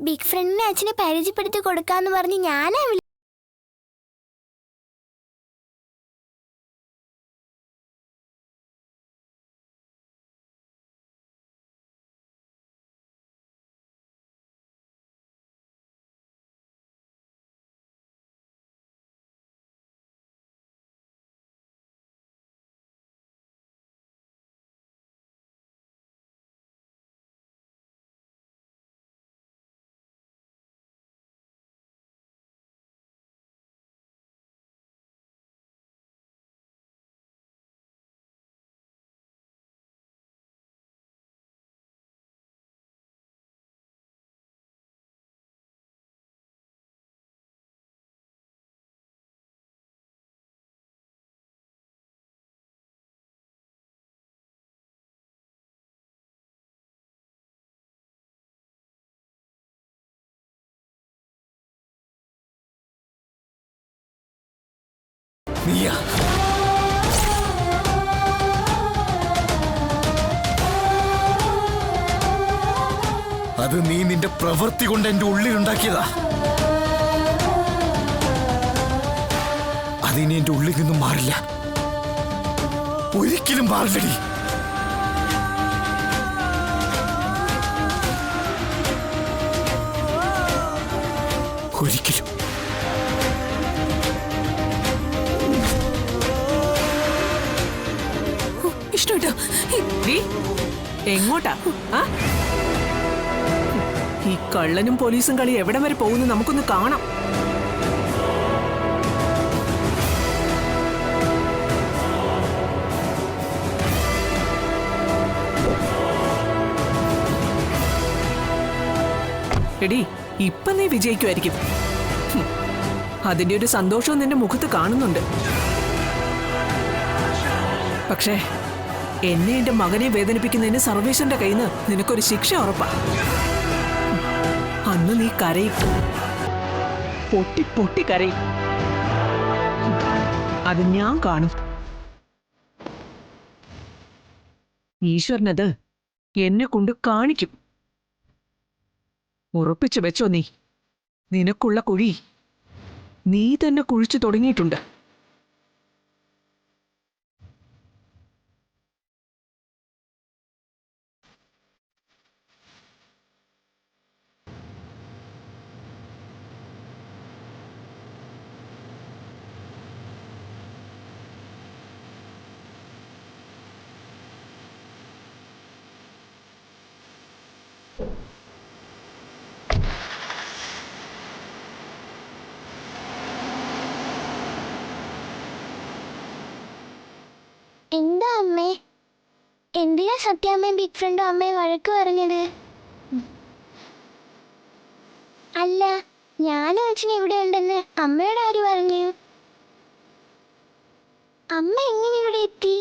Big ഫ്രണ്ടിനെ അച്ഛനെ പരിചയപ്പെടുത്തി കൊടുക്കാന്ന് പറഞ്ഞ് ഞാനാ അത് നീ നിന്റെ പ്രവൃത്തി കൊണ്ട് എന്റെ ഉള്ളിലുണ്ടാക്കിയതാ. അതിനി എന്റെ ഉള്ളിൽ നിന്നും മാറില്ല, ഒരിക്കലും മാറില്ലടി. ഒരിക്കലും. ഇഷ്ടട്ടോ എങ്ങോട്ടാ? ഈ കള്ളനും പോലീസും കളി എവിടം വരെ പോകുന്നു നമുക്കൊന്ന് കാണാം. എടി, ഇപ്പൊ നീ വിജയിക്കുമായിരിക്കും. അതിന്റെ ഒരു സന്തോഷവും നിന്റെ മുഖത്ത് കാണുന്നുണ്ട്. പക്ഷേ എന്നെ എന്റെ മകനെ വേദനിപ്പിക്കുന്നതിന് സർവേശ്വരന്റെ കയ്യിൽ നിന്ന് നിനക്കൊരു ശിക്ഷ ഉറപ്പാ. അന്ന് നീ കരയും, പൊട്ടി പൊട്ടി കരയും. അത് ഞാൻ കാണും. ഈശ്വരനത് എന്നെ കൊണ്ട് കാണിക്കും. ഉറപ്പിച്ചു വെച്ചോ നീ. നിനക്കുള്ള കുഴി നീ തന്നെ കുഴിച്ചു തുടങ്ങിയിട്ടുണ്ട്. എന്താ അമ്മേ, എന്തിനാ സത്യാമ്മയും ബിഗ് ഫ്രണ്ടും അമ്മയെ വഴക്ക് പറഞ്ഞത്? അല്ല, ഞാനും അച്ഛൻ ഇവിടെ ഉണ്ടെന്ന് അമ്മയോട് ആര് പറഞ്ഞു? അമ്മ എങ്ങനെ ഇവിടെ എത്തി?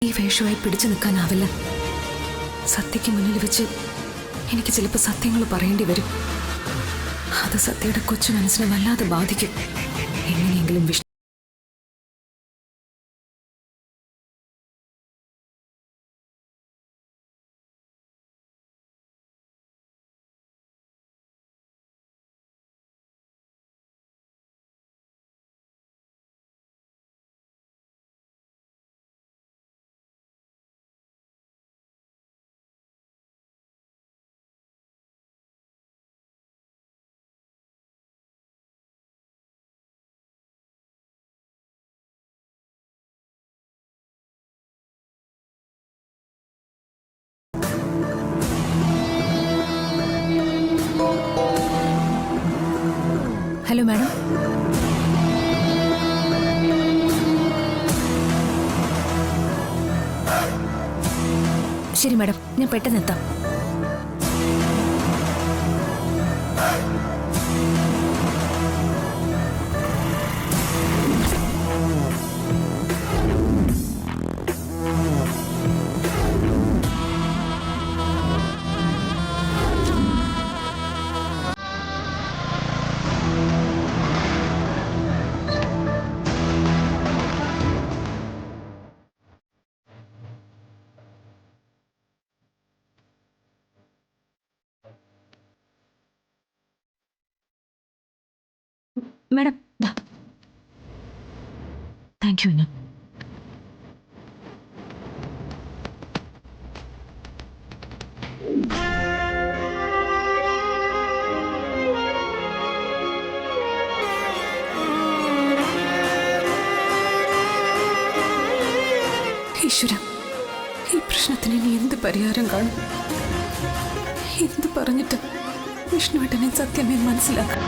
ഈ വേഷമായി പിടിച്ചു നിൽക്കാനാവില്ല. സത്യയ്ക്ക് മുന്നിൽ വെച്ച് എനിക്ക് ചിലപ്പോൾ സത്യങ്ങൾ പറയേണ്ടി വരും. അത് സത്യയുടെ കൊച്ചു മനസ്സിനെ വല്ലാതെ ബാധിക്കും. എങ്ങനെയെങ്കിലും ഹലോ മാഡം, ശരി മാഡം, ഞാൻ പെട്ടെന്ന് എത്താം. Madam, thank you. ഈശ്വര, ഈ പ്രശ്നത്തിന് ഇനി എന്ത് പരിഹാരം കാണും? എന്ത് പറഞ്ഞിട്ട് വിഷ്ണുവേട്ടനെ സത്യമേ മനസ്സിലാക്കാം?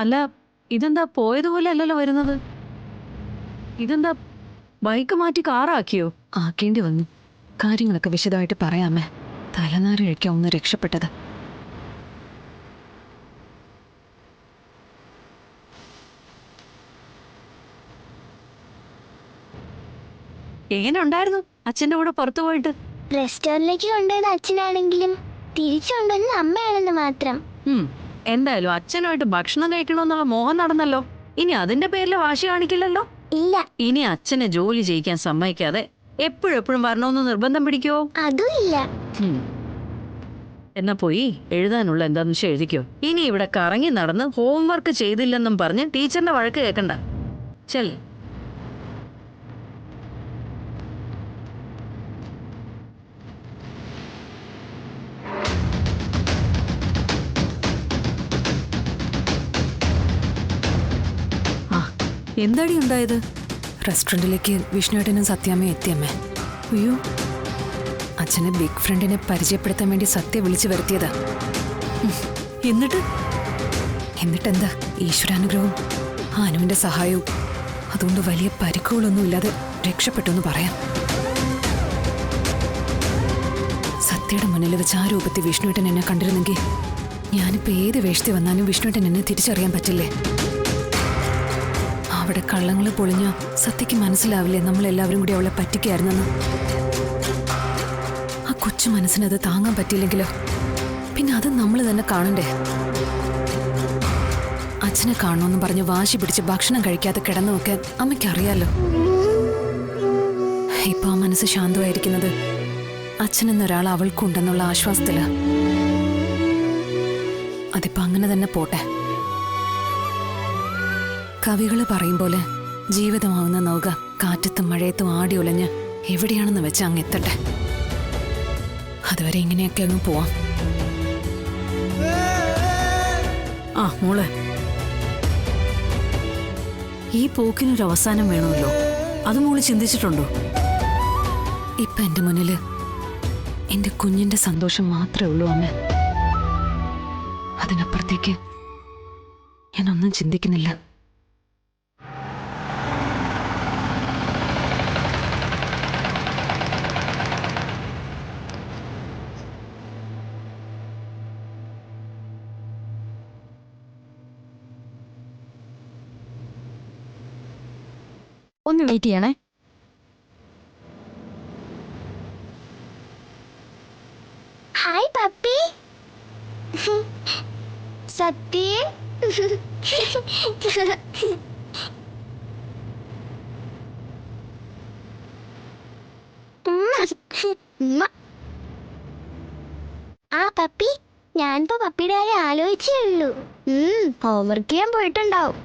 അല്ല, ഇതെന്താ പോയതുപോലെ അല്ലല്ലോ വരുന്നത്? ഇതെന്താ ബൈക്ക് മാറ്റി കാറാക്കിയോ? ആക്കേണ്ടി വന്നു. കാര്യങ്ങളൊക്കെ വിശദമായിട്ട് പറയാമേ. തലനാരി കഴിക്കാൻ ഒന്ന് രക്ഷപ്പെട്ടത്. എങ്ങനെ ഉണ്ടായിരുന്നു അച്ഛൻ്റെ കൂടെ പുറത്തു പോയിട്ട്? റെസ്റ്റോറൻറ്റിലേക്ക് കൊണ്ടുവന്ന അച്ഛനാണെങ്കിലും തിരിച്ചു കൊണ്ടുവന്ന അമ്മയാണെന്ന് മാത്രം. എന്തായാലും അച്ഛനുമായിട്ട് ഭക്ഷണം കഴിക്കണമെന്നുള്ള മോഹം നടന്നല്ലോ. ഇനി അതിന്റെ പേരിൽ വാശി കാണിക്കില്ലല്ലോ. ഇല്ല, ഇനി അച്ഛനെ ജോലി ചെയ്യിക്കാൻ സമ്മതിക്കാതെ എപ്പോഴെപ്പോഴും വരണമെന്ന് നിർബന്ധം പിടിക്കോ? അതും ഇല്ല. എന്നാ പോയി എഴുതാനുള്ള എന്താന്ന് വെച്ചാൽ എഴുതിക്കോ. ഇനി ഇവിടെ കറങ്ങി നടന്ന് ഹോംവർക്ക് ചെയ്തില്ലെന്നും പറഞ്ഞ് ടീച്ചറിന്റെ വഴക്ക് കേൾക്കണ്ട. ചെല്. എന്താടി ഉണ്ടായത്? റെസ്റ്റോറൻറ്റിലേക്ക് വിഷ്ണുവേട്ടനും സത്യാമ്മയും എത്തിയമ്മേ. അയ്യോ, അച്ഛനെ ബിഗ് ഫ്രണ്ടിനെ പരിചയപ്പെടുത്താൻ വേണ്ടി സത്യ വിളിച്ചു വരുത്തിയതാ. എന്നിട്ടെന്താ, ഈശ്വരാനുഗ്രഹവും അനുവിന്റെ സഹായവും. അതുകൊണ്ട് വലിയ പരിക്കുകളൊന്നുമില്ലാതെ രക്ഷപ്പെട്ടെന്ന് പറയാം. സത്യയുടെ മുന്നിൽ വെച്ച് ആ രൂപത്തിൽ വിഷ്ണുവേട്ടൻ എന്നെ കണ്ടിരുന്നെങ്കിൽ ഞാനിപ്പോ ഏത് വേഷത്തിൽ വന്നാലും വിഷ്ണുവേട്ടൻ എന്നെ തിരിച്ചറിയാൻ പറ്റില്ലേ? അവിടെ കള്ളങ്ങൾ പൊളിഞ്ഞ സത്യക്ക് മനസ്സിലാവില്ലേ നമ്മളെല്ലാവരും കൂടി അവളെ പറ്റിക്കായിരുന്നെന്ന്? ആ കൊച്ചു മനസ്സിനത് താങ്ങാൻ പറ്റിയില്ലെങ്കിലോ? പിന്നെ അത് നമ്മൾ തന്നെ കാണണ്ടേ? അച്ഛനെ കാണണമെന്ന് പറഞ്ഞ് വാശി പിടിച്ച് ഭക്ഷണം കഴിക്കാതെ കിടന്നു നോക്കാൻ അമ്മയ്ക്കറിയാലോ. ഇപ്പൊ ആ മനസ്സ് ശാന്തമായിരിക്കുന്നത് അച്ഛനെന്നൊരാൾ അവൾക്കുണ്ടെന്നുള്ള ആശ്വാസത്തിലാ. അതിപ്പോ അങ്ങനെ തന്നെ പോട്ടെ. കവികള് പറയും പോലെ ജീവിതമാവുന്ന നൗക കാറ്റത്തും മഴയത്തും ആടി ഉലഞ്ഞ് എവിടെയാണെന്ന് വെച്ച് അങ്ങ് എത്തട്ടെ. അതുവരെ ഇങ്ങനെയൊക്കെ അങ്ങ് പോവാം. ആ മോളെ, ഈ പോക്കിനൊരു അവസാനം വേണമല്ലോ. അത് മോള് ചിന്തിച്ചിട്ടുണ്ടോ? ഇപ്പൊ എന്റെ മുന്നില് എന്റെ കുഞ്ഞിന്റെ സന്തോഷം മാത്രമേ ഉള്ളൂ അമ്മ. അതിനപ്പുറത്തേക്ക് ഞാനൊന്നും ചിന്തിക്കുന്നില്ല. ഒന്ന് വെയിറ്റ് ചെയ്യണേ. Hi puppy. സത്യ. ആ പപ്പി, ഞാനിപ്പോ പപ്പിയുടെ കാര്യം ആലോചിച്ചേ ഉള്ളൂ. ഹോംവർക്ക് ചെയ്യാൻ പോയിട്ടുണ്ടാവും.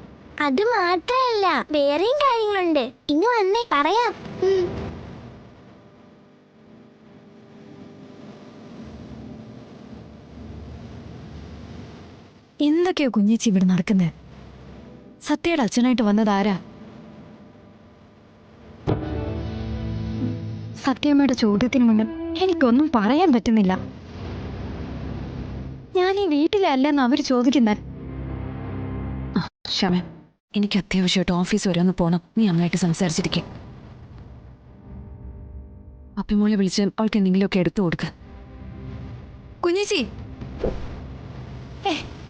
അത് മാത്രല്ല വേറെയും കാര്യങ്ങളുണ്ട്. ഇങ്ങ് വന്നേ പറയാം. എന്തൊക്കെയോ കുഞ്ഞേച്ചി ഇവിടെ നടക്കുന്നത്? സത്യയുടെ അച്ഛനായിട്ട് വന്നതാരാ? സത്യമ്മയുടെ ചോദ്യത്തിന് മുന്നിൽ എനിക്കൊന്നും പറയാൻ പറ്റുന്നില്ല. ഞാൻ ഈ വീട്ടിലെ അല്ലെന്ന് അവര് ചോദിക്കുന്നത്. ക്ഷമ, എനിക്ക് അത്യാവശ്യമായിട്ട് ഓഫീസ് വരെ ഒന്ന് പോണം. നീ അമ്മയായിട്ട് സംസാരിച്ചിരിക്കെ. അപ്പിമോളെ വിളിച്ച് അവൾക്ക് എന്തെങ്കിലുമൊക്കെ എടുത്തു കൊടുക്ക. കുഞ്ഞേച്ചി,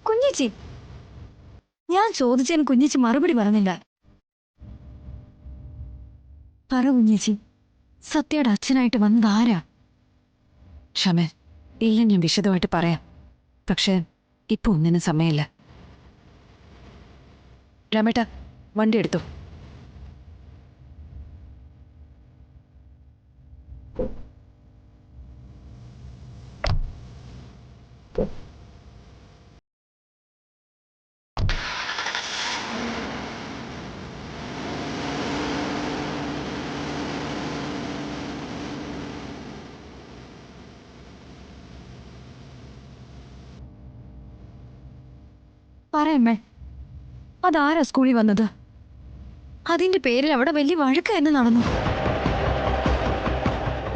കുഞ്ഞേച്ചി, ഞാൻ ചോദിച്ചതിന് കുഞ്ഞേച്ചി മറുപടി പറഞ്ഞില്ല. പറ കുഞ്ഞേച്ചി, സത്യയുടെ അച്ഛനായിട്ട് വന്നതാരാ? ക്ഷമ, ഇല്ല, ഞാൻ വിശദമായിട്ട് പറയാം. പക്ഷേ ഇപ്പൊ ഒന്നിനും സമയമില്ല. രാമേട്ട, വണ്ടി എടുത്തു. പറയമ്മേ, അതാരാ സ്കൂളിൽ വന്നത്? അതിന്റെ പേരിൽ അവിടെ വലിയ വഴക്ക് എന്ന് നടന്നു.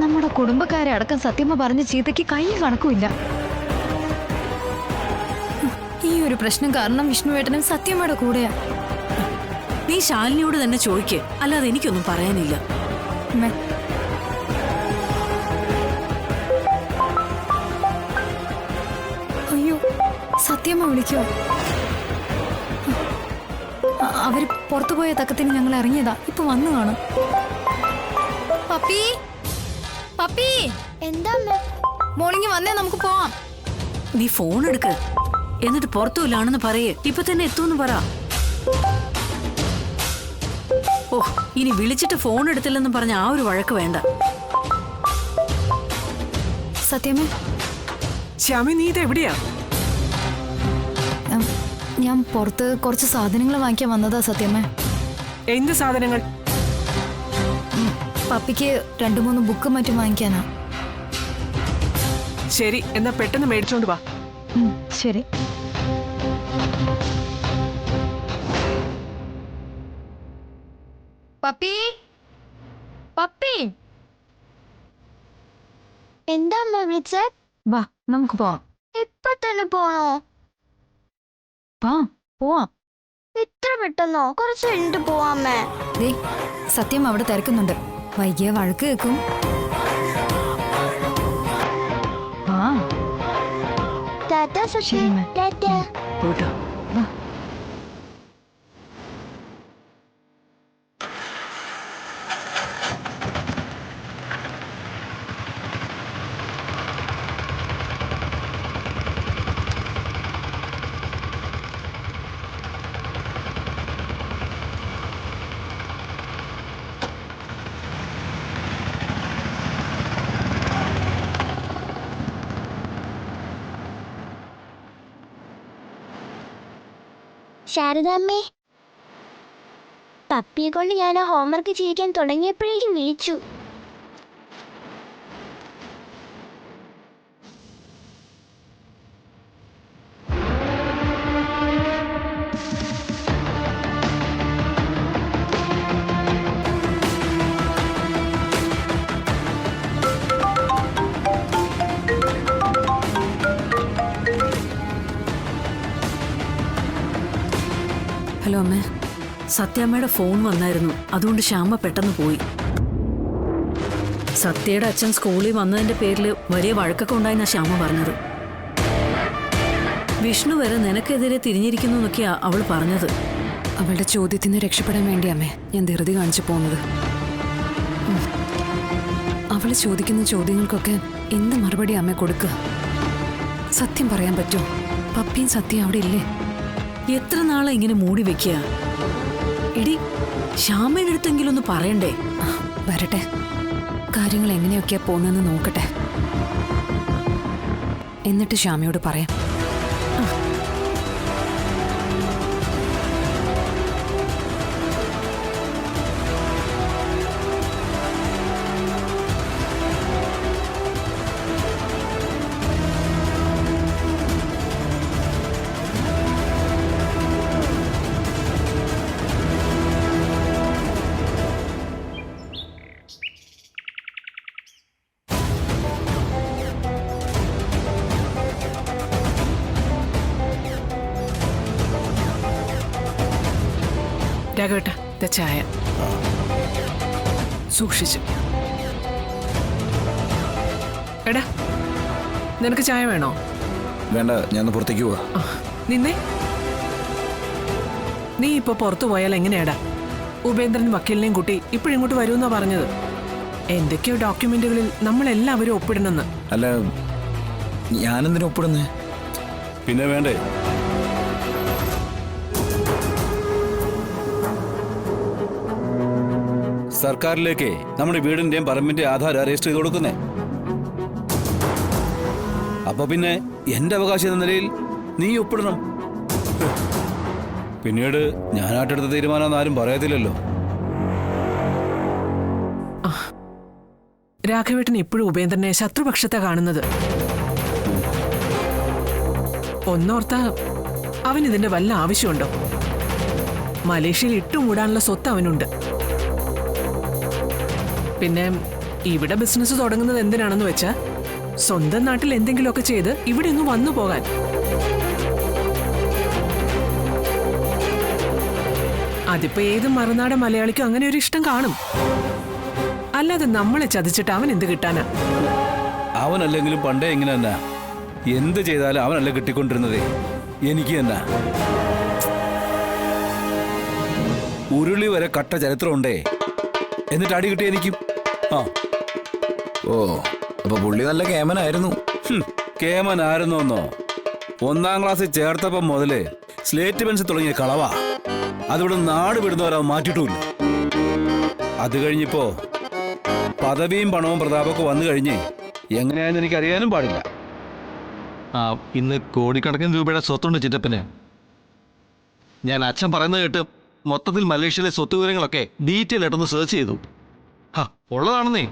നമ്മുടെ കുടുംബക്കാരെ അടക്കം സത്യമ്മ പറഞ്ഞ ചീത്തയ്ക്ക് കൈ കണക്കുമില്ല. ഈ ഒരു പ്രശ്നം കാരണം വിഷ്ണുവേട്ടനും സത്യമ്മയുടെ കൂടെയാ. നീ ശാലിനിയോട് തന്നെ ചോദിക്ക്, അല്ലാതെ എനിക്കൊന്നും പറയാനില്ല. അമ്മേ, അയ്യോ, സത്യമ്മ വിളിക്കോ? അവര് പുറത്തു പോയ തക്കത്തിന് ഞങ്ങൾ ഇറങ്ങിയതാ. ഇപ്പൊ വന്നു കാണും. പപ്പി, പപ്പി, എന്താ മോർണിംഗ് വന്നേ, നമുക്ക് പോവാം. നീ ഫോൺ എടുക്ക്, എന്നിട്ട് പുറത്തുമില്ലാണെന്ന് പറയേ. ഇപ്പൊ തന്നെ എത്തൂന്ന് പറ. ഓ, ഇനി വിളിച്ചിട്ട് ഫോൺ എടുത്തില്ലെന്ന് പറഞ്ഞ ആ ഒരു വഴക്ക് വേണ്ട. സത്യമേ, ശ്യാമി, നീ ഇത് എവിടെയാ? ഞാൻ പുറത്ത് കുറച്ച് സാധനങ്ങൾ വാങ്ങിക്കാൻ വന്നതാ സത്യമേ. എന്ത് സാധനങ്ങൾ? പപ്പിക്ക് 2-3 ബുക്ക് മറ്റും വാങ്ങിക്കാനാ. ശരി, എന്നാ പെട്ടെന്ന് മേടിച്ചോണ്ട് വാ. ശരി. പപ്പി, പപ്പി, എന്താ വിളിച്ചേ? വാ, നമുക്ക് പോവാം. ഇപ്പൊ തന്നെ പോണോ? വാ, പോവാം. ഇത്ര പെട്ടെന്നോ? കുറച്ച് കഴിഞ്ഞിട്ട് പോവാമേ. ദേ, സത്യം അവിടെ തിരക്കുന്നുണ്ട്. വൈകിയ വഴക്ക് കേൾക്കും. വാ. ടാറ്റ സത്യ. ശരി, അമ്മേ. ടാറ്റ. പോയിട്ടോ. വാ. ശാരദാമ്മേ, പപ്പിയെ കൊണ്ട് ഞാൻ ആ ഹോംവർക്ക് ചെയ്യിക്കാൻ തുടങ്ങിയപ്പോഴേക്കും വിളിച്ചു. ഹലോ അമ്മേ, സത്യമ്മയുടെ ഫോൺ വന്നായിരുന്നു. അതുകൊണ്ട് ശ്യാമ പെട്ടെന്ന് പോയി. സത്യയുടെ അച്ഛൻ സ്കൂളിൽ വന്നതിന്റെ പേരിൽ വലിയ വഴക്കൊക്കെ ഉണ്ടായെന്നാ ശ്യാമ പറഞ്ഞത്. വിഷ്ണു വരെ നിനക്കെതിരെ തിരിഞ്ഞിരിക്കുന്നു എന്നൊക്കെയാ അവൾ പറഞ്ഞത്. അവളുടെ ചോദ്യത്തിന് രക്ഷപ്പെടാൻ വേണ്ടി അമ്മേ ഞാൻ ധൃതി കാണിച്ചു പോകുന്നത്. അവള് ചോദിക്കുന്ന ചോദ്യങ്ങൾക്കൊക്കെ എന്ത് മറുപടി അമ്മ കൊടുക്കുക? സത്യം പറയാൻ പറ്റുമോ? പപ്പിയും സത്യം അവിടെ ഇല്ലേ? എത്ര നാളെ ഇങ്ങനെ മൂടി വെക്കുക? എടി, ശ്യാമയുടെ അടുത്തെങ്കിലും ഒന്ന് പറയണ്ടേ? വരട്ടെ, കാര്യങ്ങൾ എങ്ങനെയൊക്കെയാ പോകുന്നതെന്ന് നോക്കട്ടെ, എന്നിട്ട് ശ്യാമയോട് പറയാം. രാഘവേട്ട ദാ ചായ സൂക്ഷിച്ചു. എടാ നിനക്ക് ചായ വേണോ? വേണ്ട, ഞാൻ പുറത്തേക്ക് പോവാ. നിന്നേ, നീ ഇപ്പൊ പുറത്തു പോയാൽ എങ്ങനെയാടാ? ഉപേന്ദ്രൻ വക്കീലിനെയും കൂട്ടി ഇപ്പോഴിങ്ങോട്ട് വരുമെന്നാ പറഞ്ഞത്. എന്തൊക്കെയോ ഡോക്യുമെന്റുകളിൽ നമ്മളെല്ലാവരും ഒപ്പിടണമെന്ന്. അല്ല, ഞാനെന്തിനാ ഒപ്പിടുന്നേ? പിന്നെ വേണ്ടേ? സർക്കാരിലേക്ക് നമ്മുടെ വീടിന്റെയും പറമ്പിന്റെ ആധാരം രജിസ്റ്റർ ചെയ്ത് കൊടുക്കുന്നേ. അപ്പൊ പിന്നെ എന്റെ അവകാശം എന്ന നിലയിൽ നീ ഒപ്പിടണം. പിന്നീട് ഞാനായിട്ടെടുത്ത തീരുമാനം ആരും പറയത്തില്ലല്ലോ. രാഘവേട്ടൻ ഇപ്പോഴും ഉപേന്ദ്രനെ ശത്രുപക്ഷത്തെ കാണുന്നത്. ഒന്നോർത്ത അവൻ ഇതിന്റെ വല്ല ആവശ്യമുണ്ടോ? മലേഷ്യയിൽ ഇട്ടുമൂടാനുള്ള സ്വത്ത് അവനുണ്ട്. പിന്നെ ഇവിടെ ബിസിനസ് തുടങ്ങുന്നത് എന്തിനാണെന്ന് വെച്ചാ സ്വന്തം നാട്ടിൽ എന്തെങ്കിലുമൊക്കെ ചെയ്ത് ഇവിടെ ഒന്ന് വന്നു പോകാൻ. അതിപ്പോ ഏത് മറുനാടൻ മലയാളിക്കും അങ്ങനെ ഒരു ഇഷ്ടം കാണും. അല്ലാതെ നമ്മളെ ചതിച്ചിട്ട് അവൻ എന്ത് കിട്ടാനാ? അവനല്ലെങ്കിലും പണ്ടേ ഇങ്ങനെ തന്നെ. എന്ത് ചെയ്താലും അവനല്ല കിട്ടിക്കൊണ്ടിരുന്നതേ, എനിക്ക് തന്നെ. ഉരുളി വരെ കട്ട ചരിത്രമുണ്ടേ, എന്നിട്ട് അടി കിട്ടി എനിക്കും. ആ ഓ, അപ്പൊ പുള്ളി നല്ല കേമനായിരുന്നു. കേമനായിരുന്നോന്നോ? 1ാം ക്ലാസ്സിൽ ചേർത്തപ്പം മുതല് സ്ലേറ്റ് പെൻസിൽ തുടങ്ങിയ കളവാ. അതിവിടെ നാട് വിടുന്നവരാ മാറ്റിയിട്ടുമില്ല. അത് കഴിഞ്ഞിപ്പോ പദവിയും പണവും പ്രതാപമൊക്കെ വന്നു കഴിഞ്ഞ് എങ്ങനെയാണെന്ന് എനിക്ക് അറിയാനും പാടില്ല. ഇന്ന് കോടിക്കണക്കിന് രൂപയുടെ സ്വത്തുണ്ട് ചിറ്റപ്പന്. ഞാൻ അച്ഛൻ പറയുന്നത് കേട്ട് മൊത്തത്തിൽ മലേഷ്യയിലെ സ്വത്ത് വിവരങ്ങളൊക്കെ ഡീറ്റെയിൽ ആയിട്ടൊന്ന് സെർച്ച് ചെയ്തു. ഉള്ളതാണെന്നേ.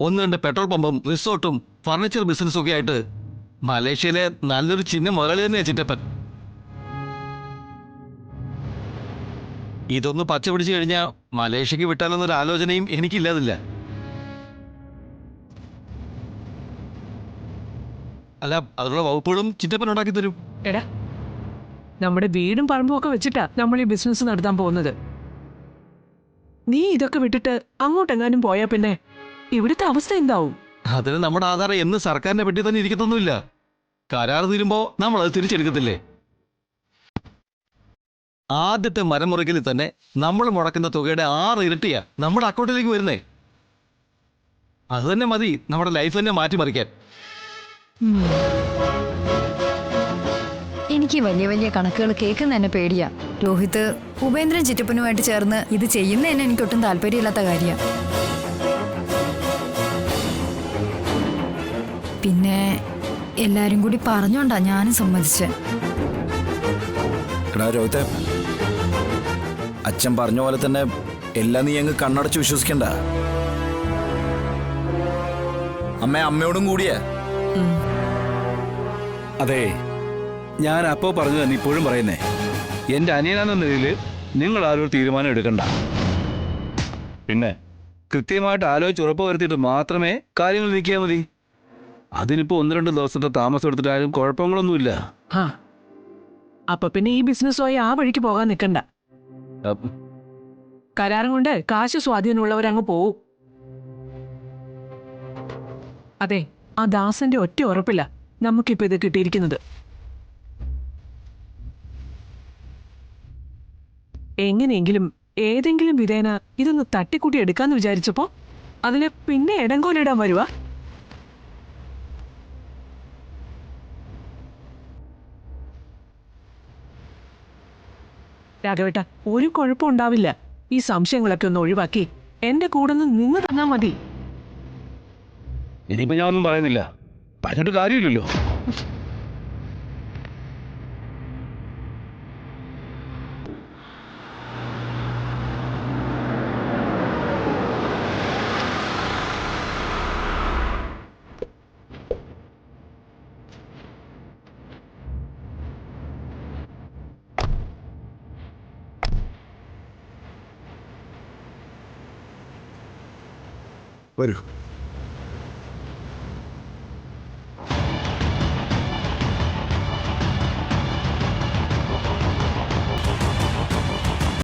1-2 പെട്രോൾ പമ്പും റിസോർട്ടും ഫർണിച്ചർ ബിസിനസ്സും ഒക്കെ ആയിട്ട് മലേഷ്യയിലെ നല്ലൊരു ചിഹ്ന മുതലാളി തന്നെയാണ് ചിറ്റപ്പൻ. ഇതൊന്ന് പച്ച പിടിച്ചു കഴിഞ്ഞാൽ മലേഷ്യക്ക് വിട്ടാലെന്നൊരു ആലോചനയും എനിക്കില്ലാതില്ല. അല്ല, അതിനുള്ള വകുപ്പുകളും ചിറ്റപ്പൻ ഉണ്ടാക്കി തരും. എടാ, നമ്മുടെ വീടും പറമ്പും ഒക്കെ വെച്ചിട്ടാ നമ്മൾ ഈ ബിസിനസ് നടത്താൻ പോകുന്നത്. നീ ഇതൊക്കെ വിട്ടിട്ട് അങ്ങോട്ടെങ്ങാനും പോയാ പിന്നെ ഇവിടുത്തെ അവസ്ഥ എന്താവും? അതിന് നമ്മുടെ ആധാരം എന്ന് സർക്കാരിന്റെ പെട്ടി തന്നെ ഇരിക്കത്തൊന്നുമില്ല. കരാർ തീരുമ്പോ നമ്മൾ അത് തിരിച്ചെടുക്കത്തില്ലേ? ആദ്യത്തെ മരം മുറിക്കലിൽ തന്നെ നമ്മൾ മുടക്കുന്ന തുകയുടെ 6 ഇരട്ടിയാ നമ്മുടെ അക്കൗണ്ടിലേക്ക് വരുന്നേ. അത് തന്നെ മതി നമ്മുടെ ലൈഫ് തന്നെ മാറ്റിമറിക്കാൻ. എനിക്ക് വലിയ വലിയ കണക്കുകൾ കേൾക്കുന്ന തന്നെ പേടിയാ. രോഹിത് ഉപേന്ദ്രൻ ചിറ്റപ്പനുമായിട്ട് ചേർന്ന് ഇത് ചെയ്യുന്നതന്നെ എനിക്കൊട്ടും താല്പര്യമില്ലാത്ത കാര്യമാണ്. പിന്നെ എല്ലാരും കൂടി പറഞ്ഞോണ്ടാ ഞാനും സമ്മതിച്ചേ. എടാ രോഹിത്തെ, അച്ഛൻ പറഞ്ഞ പോലെ തന്നെ എല്ലാം നീ അങ്ങ് കണ്ണടച്ച് വിശ്വസിക്കണ്ട. അമ്മയോടും കൂടിയാ. അതെ, ഞാൻ അപ്പോൾ പറഞ്ഞു തന്നെ ഇപ്പോഴും പറയുന്നേ. എൻ്റെ അനിയനെന്ന നിലയിൽ നിങ്ങൾ ആരും ഒരു തീരുമാനം എടുക്കണ്ട. പിന്നെ കൃത്യമായിട്ട് ആലോചിച്ച് ഉറപ്പ് വരുത്തിയിട്ട് മാത്രമേ കാര്യങ്ങൾ നീക്കിയാൽ മതി. അതിനിപ്പോൾ 1-2 ദിവസത്തെ താമസം എടുത്തിട്ടായാലും കുഴപ്പങ്ങളൊന്നുമില്ല. അപ്പൊ പിന്നെ ഈ ബിസിനസ്സുമായി ആ വഴിക്ക് പോകാൻ നിൽക്കണ്ട. കരാറും കൊണ്ട് കാശ് സ്വാധീനമുള്ളവരങ്ങ് പോവും. അതെ, ആ ദാസന്റെ ഒറ്റ ഉറപ്പില്ല നമുക്കിപ്പോ ഇത് കിട്ടിയിരിക്കുന്നത്. എങ്ങനെയെങ്കിലും ഏതെങ്കിലും വിധേന ഇതൊന്ന് തട്ടിക്കൂട്ടി എടുക്കാന്ന് വിചാരിച്ചപ്പോ അതിന് പിന്നെ ഇടങ്കോലിടാൻ വരുവാ. രാഘവേട്ട, ഒരു കുഴപ്പം ഉണ്ടാവില്ല. ഈ സംശയങ്ങളൊക്കെ ഒന്ന് ഒഴിവാക്കി എന്റെ കൂടെ നിന്ന് തന്നാ മതി. ഇനിയിപ്പോ ഞാൻ ഒന്നും പറയുന്നില്ല, പറഞ്ഞിട്ട് കാര്യമില്ലല്ലോ. വരൂ.